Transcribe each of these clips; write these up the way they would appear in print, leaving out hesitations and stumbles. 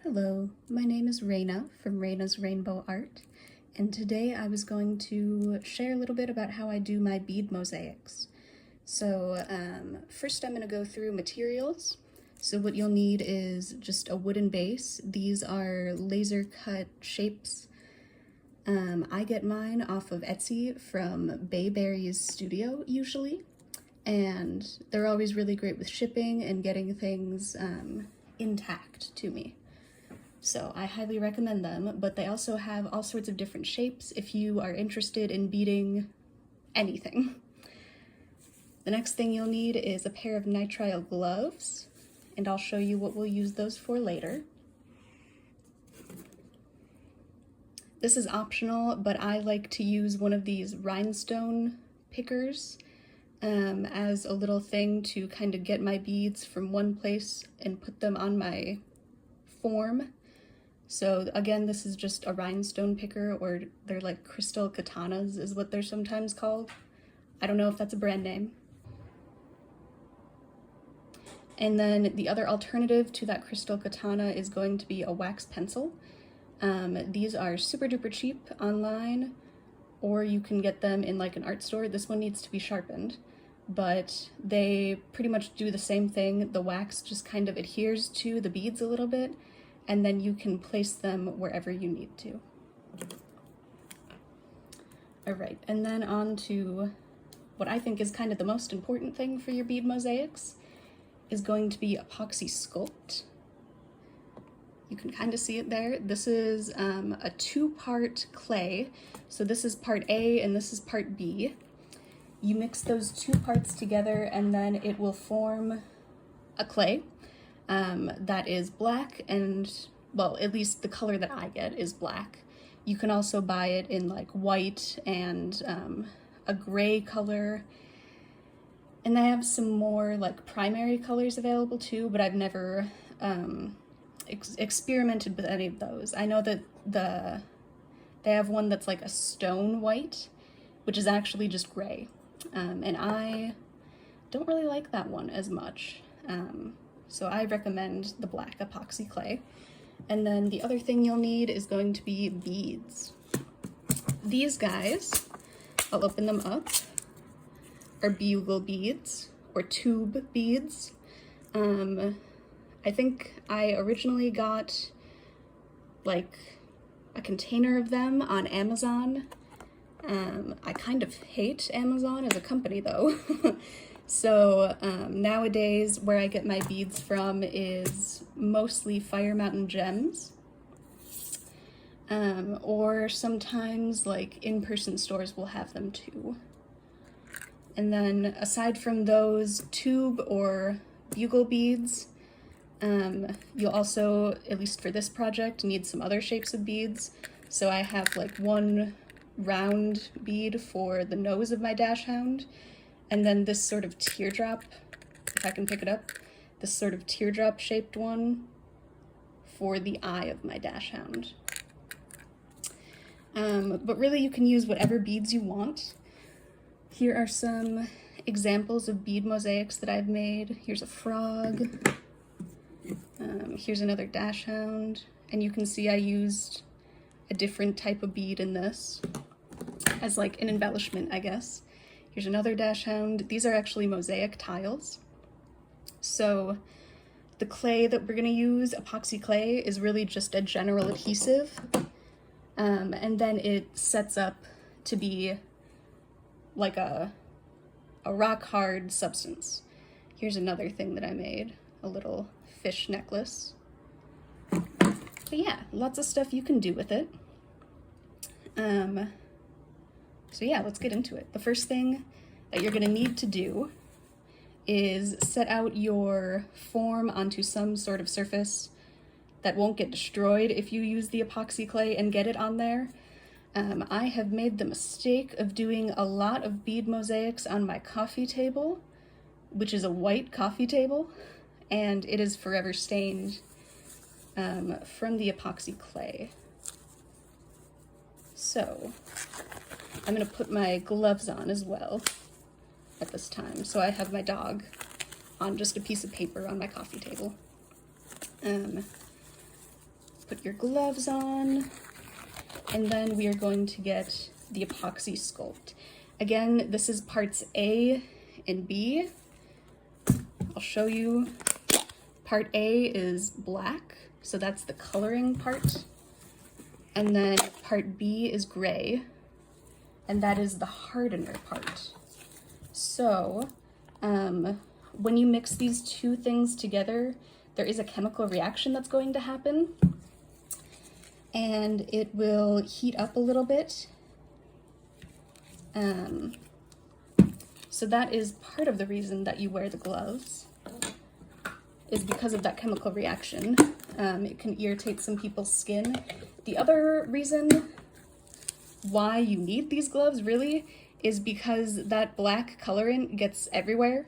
Hello, my name is Raina from Raina's Rainbow Art, and today I was going to share a little bit about how I do my bead mosaics. So first I'm going to go through materials. So what you'll need is just a wooden base. These are laser cut shapes. I get mine off of Etsy from Bayberry's studio usually, and they're always really great with shipping and getting things intact to me. So I highly recommend them, but they also have all sorts of different shapes if you are interested in beading anything. The next thing you'll need is a pair of nitrile gloves, and I'll show you what we'll use those for later. This is optional, but I like to use one of these rhinestone pickers as a little thing to kind of get my beads from one place and put them on my form. So again, this is just a rhinestone picker, or they're like crystal katanas is what they're sometimes called. I don't know if that's a brand name. And then the other alternative to that crystal katana is going to be a wax pencil. These are super duper cheap online, or you can get them in like an art store. This one needs to be sharpened, but they pretty much do the same thing. The wax just kind of adheres to the beads a little bit, and then you can place them wherever you need to. All right, and then on to what I think is kind of the most important thing for your bead mosaics is going to be epoxy sculpt. You can kind of see it there. This is a two-part clay. So this is part A and this is part B. You mix those two parts together and then it will form a clay that is black, and well, at least the color that I get is black. You can also buy it in like white and a gray color. And I have some more like primary colors available too, but I've never experimented with any of those. I know that they have one that's like a stone white, which is actually just gray. And I don't really like that one as much. So I recommend the black epoxy clay. And then the other thing you'll need is going to be beads. These guys, I'll open them up, are bugle beads or tube beads. I think I originally got like a container of them on Amazon. I kind of hate Amazon as a company though. So nowadays where I get my beads from is mostly Fire Mountain Gems, or sometimes like in-person stores will have them too. And then aside from those tube or bugle beads, you'll also, at least for this project, need some other shapes of beads. So I have like one round bead for the nose of my dash hound, and then this sort of teardrop, if I can pick it up, this sort of teardrop shaped one for the eye of my dash hound. But really you can use whatever beads you want. Here are some examples of bead mosaics that I've made. Here's a frog. Here's another dash hound. And you can see I used a different type of bead in this as like an embellishment, I guess. Here's another dash hound. These are actually mosaic tiles. So the clay that we're gonna use, epoxy clay, is really just a general adhesive. And then it sets up to be like a rock hard substance. Here's another thing that I made, a little fish necklace. But yeah, lots of stuff you can do with it. So yeah, let's get into it. The first thing that you're gonna need to do is set out your form onto some sort of surface that won't get destroyed if you use the epoxy clay and get it on there. I have made the mistake of doing a lot of bead mosaics on my coffee table, which is a white coffee table, and it is forever stained from the epoxy clay. So I'm gonna put my gloves on as well at this time. So I have my dog on just a piece of paper on my coffee table. put your gloves on, and then we are going to get the epoxy sculpt. Again, this is parts A and B. I'll show you. Part A is black, so that's the coloring part. And then part B is gray, and that is the hardener part. So, when you mix these two things together, there is a chemical reaction that's going to happen, and it will heat up a little bit. So that is part of the reason that you wear the gloves, is because of that chemical reaction. It can irritate some people's skin. The other reason why you need these gloves really is because that black colorant gets everywhere.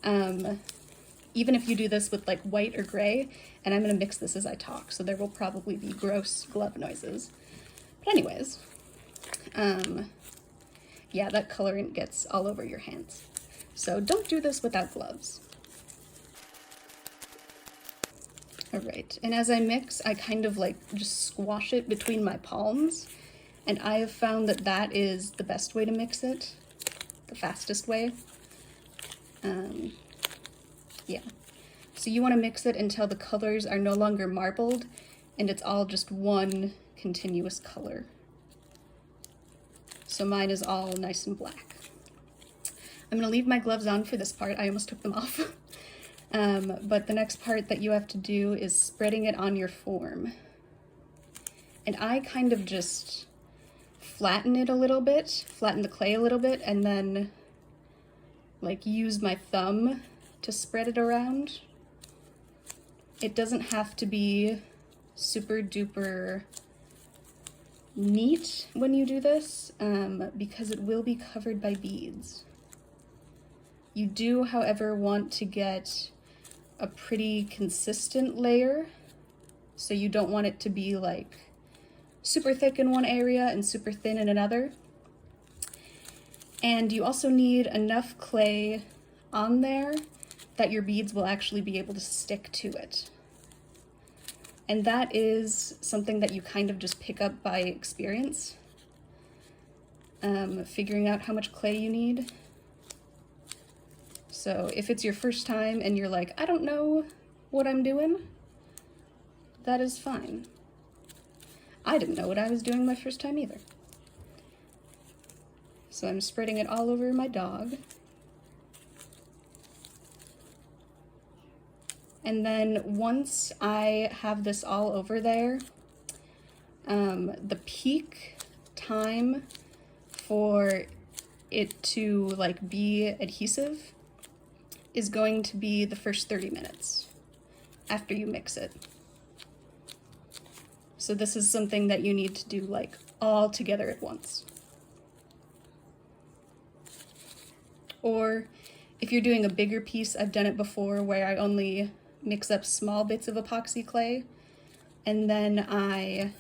Even if you do this with like white or gray, and I'm gonna mix this as I talk, so there will probably be gross glove noises. But anyways, yeah, that colorant gets all over your hands. So don't do this without gloves. All right, and as I mix, I kind of like just squash it between my palms, and I have found that that is the best way to mix it, the fastest way. Yeah, so you want to mix it until the colors are no longer marbled and it's all just one continuous color. So mine is all nice and black. I'm gonna leave my gloves on for this part. I almost took them off. But the next part that you have to do is spreading it on your form. And I kind of just flatten it a little bit, flatten the clay a little bit, and then like use my thumb to spread it around. It doesn't have to be super duper neat when you do this, because it will be covered by beads. You do, however, want to get a pretty consistent layer, so you don't want it to be like super thick in one area and super thin in another. And you also need enough clay on there that your beads will actually be able to stick to it. And that is something that you kind of just pick up by experience, figuring out how much clay you need. So if it's your first time and you're like, I don't know what I'm doing, that is fine. I didn't know what I was doing my first time either. So I'm spreading it all over my dog. And then once I have this all over there, the peak time for it to like be adhesive is going to be the first 30 minutes after you mix it. So this is something that you need to do like all together at once. Or if you're doing a bigger piece, I've done it before where I only mix up small bits of epoxy clay, and then I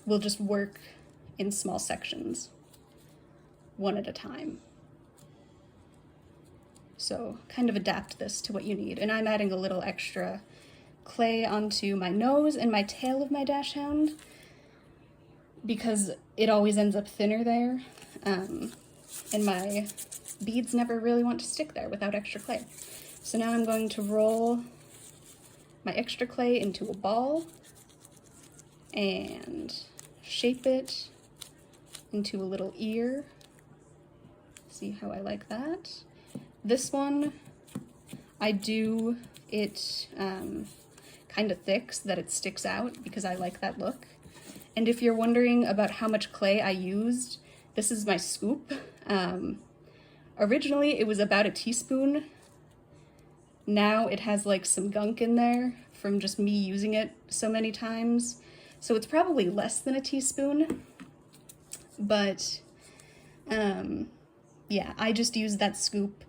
will just work in small sections, one at a time. So kind of adapt this to what you need. And I'm adding a little extra clay onto my nose and my tail of my dachshund because it always ends up thinner there. And my beads never really want to stick there without extra clay. So now I'm going to roll my extra clay into a ball and shape it into a little ear. See how I like that? This one, I do it kind of thick so that it sticks out because I like that look. And if you're wondering about how much clay I used, this is my scoop. Originally it was about a teaspoon. Now it has like some gunk in there from just me using it so many times. So it's probably less than a teaspoon, but yeah, I just use that scoop.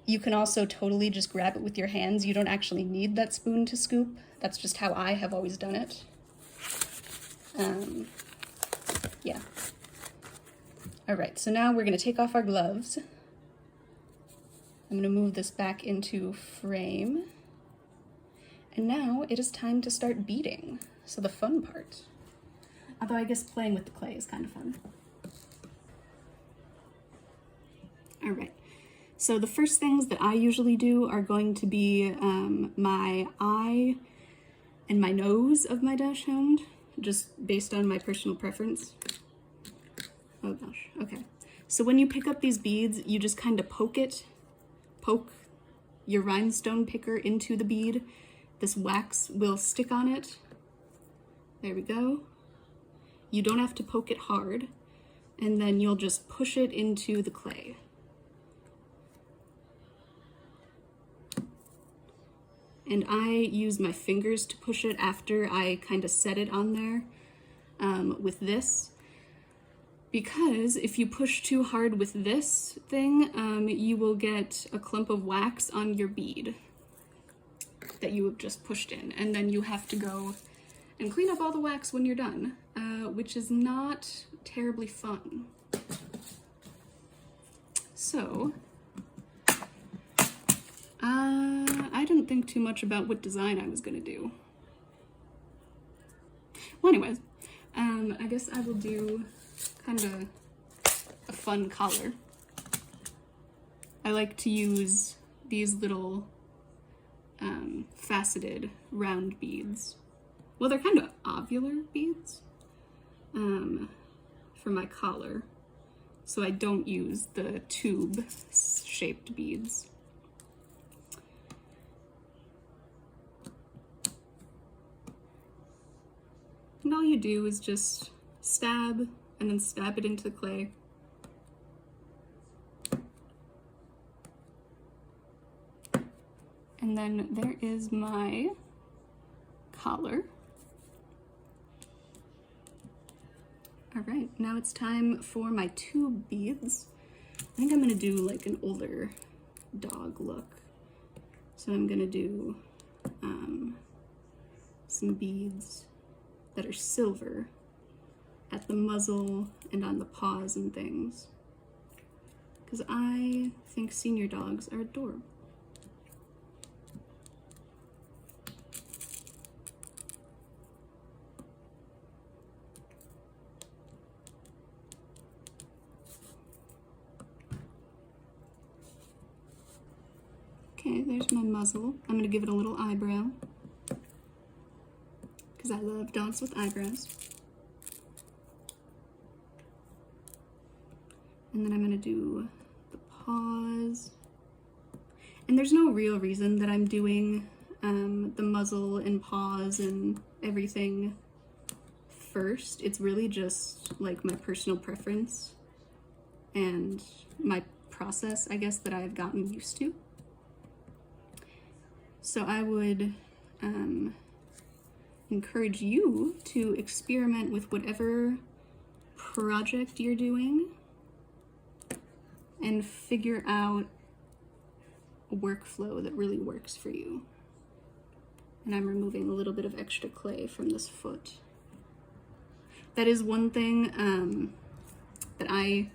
You can also totally just grab it with your hands. You don't actually need that spoon to scoop. That's just how I have always done it. Yeah. All right, so now we're gonna take off our gloves. I'm gonna move this back into frame. And now it is time to start beading. So the fun part. Although I guess playing with the clay is kind of fun. All right. So the first things that I usually do are going to be my eye and my nose of my dachshund, just based on my personal preference. Oh gosh, okay. So when you pick up these beads, you just kind of poke your rhinestone picker into the bead. This wax will stick on it. There we go. You don't have to poke it hard, and then you'll just push it into the clay. And I use my fingers to push it after I kind of set it on there with this. Because if you push too hard with this thing, you will get a clump of wax on your bead that you have just pushed in. And then you have to go and clean up all the wax when you're done, which is not terribly fun. So, I didn't think too much about what design I was gonna do. Well, anyways, I guess I will do kind of a fun collar. I like to use these little faceted round beads. Well, they're kind of ovular beads for my collar. So I don't use the tube-shaped beads. And all you do is just stab and then stab it into the clay. And then there is my collar. All right, now it's time for my tube beads. I think I'm gonna do like an older dog look. So I'm gonna do some beads that are silver at the muzzle and on the paws and things. Because I think senior dogs are adorable. Okay, there's my muzzle. I'm gonna give it a little eyebrow, because I love dogs with eyebrows. And then I'm gonna do the paws. And there's no real reason that I'm doing the muzzle and paws and everything first. It's really just like my personal preference and my process, I guess, that I've gotten used to. So I would encourage you to experiment with whatever project you're doing and figure out a workflow that really works for you. And I'm removing a little bit of extra clay from this foot. That is one thing that I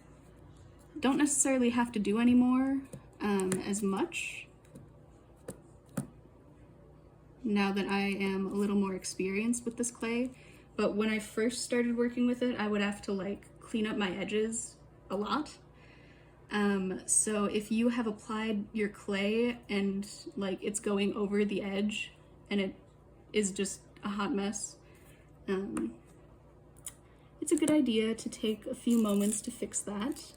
don't necessarily have to do anymore as much, now that I am a little more experienced with this clay. But when I first started working with it, I would have to like clean up my edges a lot. So if you have applied your clay and like it's going over the edge and it is just a hot mess, it's a good idea to take a few moments to fix that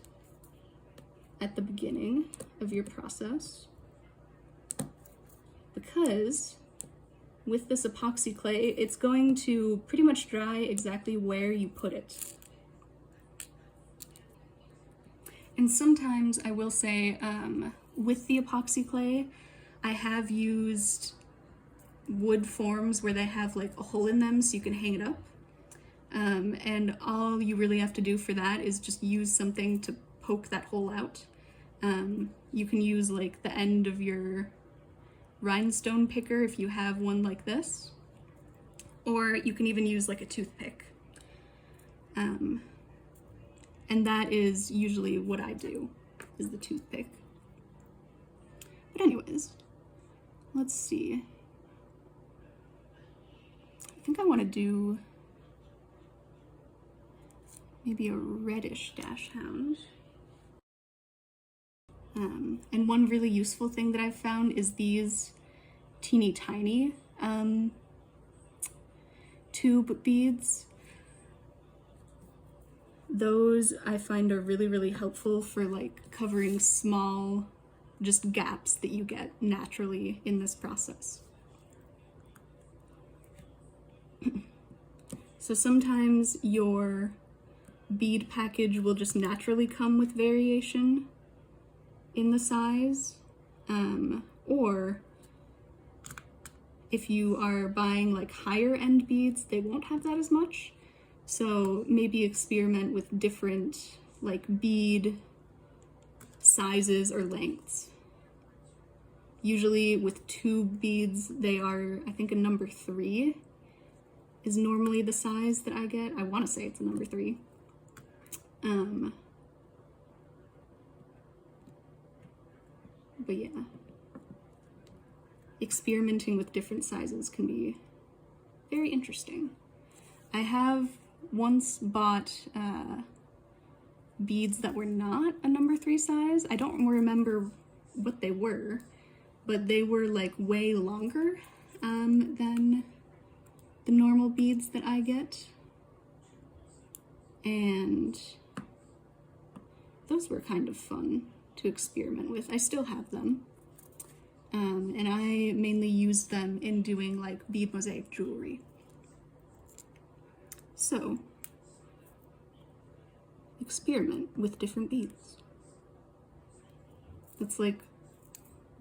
at the beginning of your process, because with this epoxy clay, it's going to pretty much dry exactly where you put it. And sometimes I will say, with the epoxy clay, I have used wood forms where they have like a hole in them so you can hang it up. And all you really have to do for that is just use something to poke that hole out. You can use like the end of your rhinestone picker if you have one like this, or you can even use like a toothpick. And that is usually what I do, is the toothpick. But anyways, let's see. I want to do maybe a reddish dash hound. And one really useful thing that I've found is these teeny tiny tube beads. Those I find are really, really helpful for like covering small just gaps that you get naturally in this process. So sometimes your bead package will just naturally come with variation in the size, or if you are buying like higher end beads, they won't have that as much. So maybe experiment with different like bead sizes or lengths. Usually with tube beads, they are, I think, a number 3 is normally the size that I get. I want to say it's a number 3. But yeah, experimenting with different sizes can be very interesting. I have once bought beads that were not a number 3 size. I don't remember what they were, but they were like way longer than the normal beads that I get. And those were kind of fun to experiment with. I still have them. And I mainly use them in doing like bead mosaic jewelry. So, experiment with different beads. That's like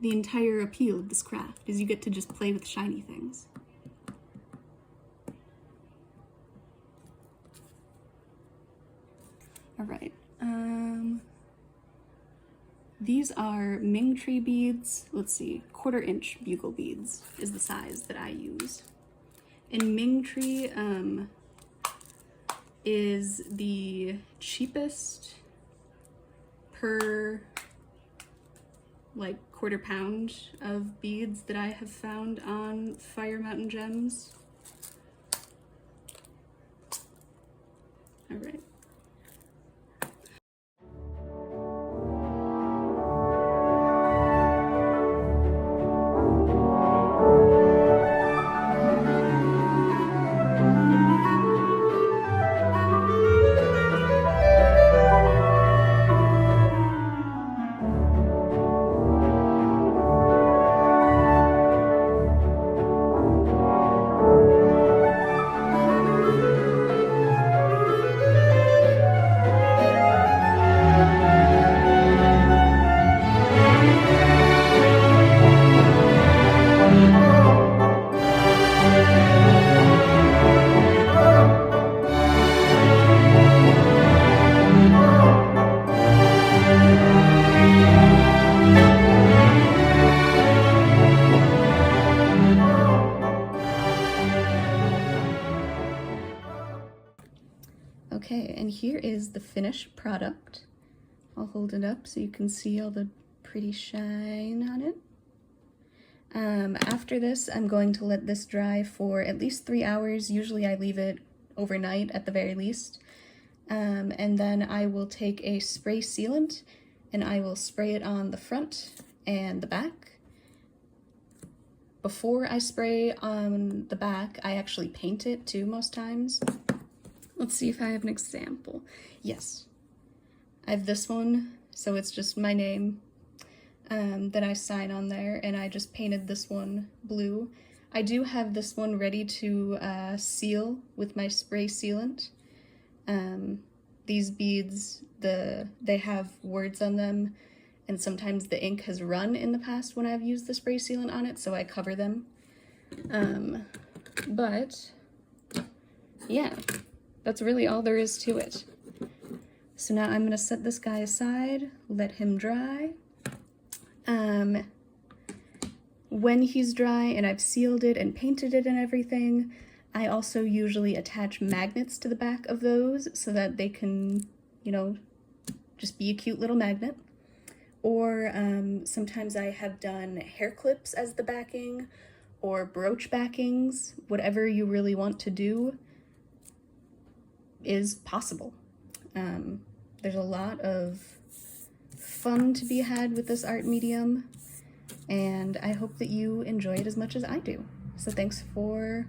the entire appeal of this craft, is you get to just play with shiny things. All right, these are Ming tree beads. Let's see, 1/4 inch bugle beads is the size that I use. And Ming tree is the cheapest per like 1/4 pound of beads that I have found on Fire Mountain Gems. All right. Okay, and here is the finished product. I'll hold it up so you can see all the pretty shine on it. After this, I'm going to let this dry for at least 3 hours. Usually I leave it overnight at the very least. And then I will take a spray sealant and I will spray it on the front and the back. Before I spray on the back, I actually paint it too most times. Let's see if I have an example. Yes, I have this one, so it's just my name that I sign on there, and I just painted this one blue. I do have this one ready to seal with my spray sealant. These beads, they have words on them, and sometimes the ink has run in the past when I've used the spray sealant on it, so I cover them. But yeah, that's really all there is to it. So now I'm gonna set this guy aside, let him dry. When he's dry and I've sealed it and painted it and everything, I also usually attach magnets to the back of those so that they can, you know, just be a cute little magnet. Or sometimes I have done hair clips as the backing, or brooch backings, whatever you really want to do is possible. There's a lot of fun to be had with this art medium, and I hope that you enjoy it as much as I do. So thanks for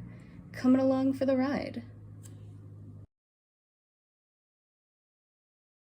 coming along for the ride.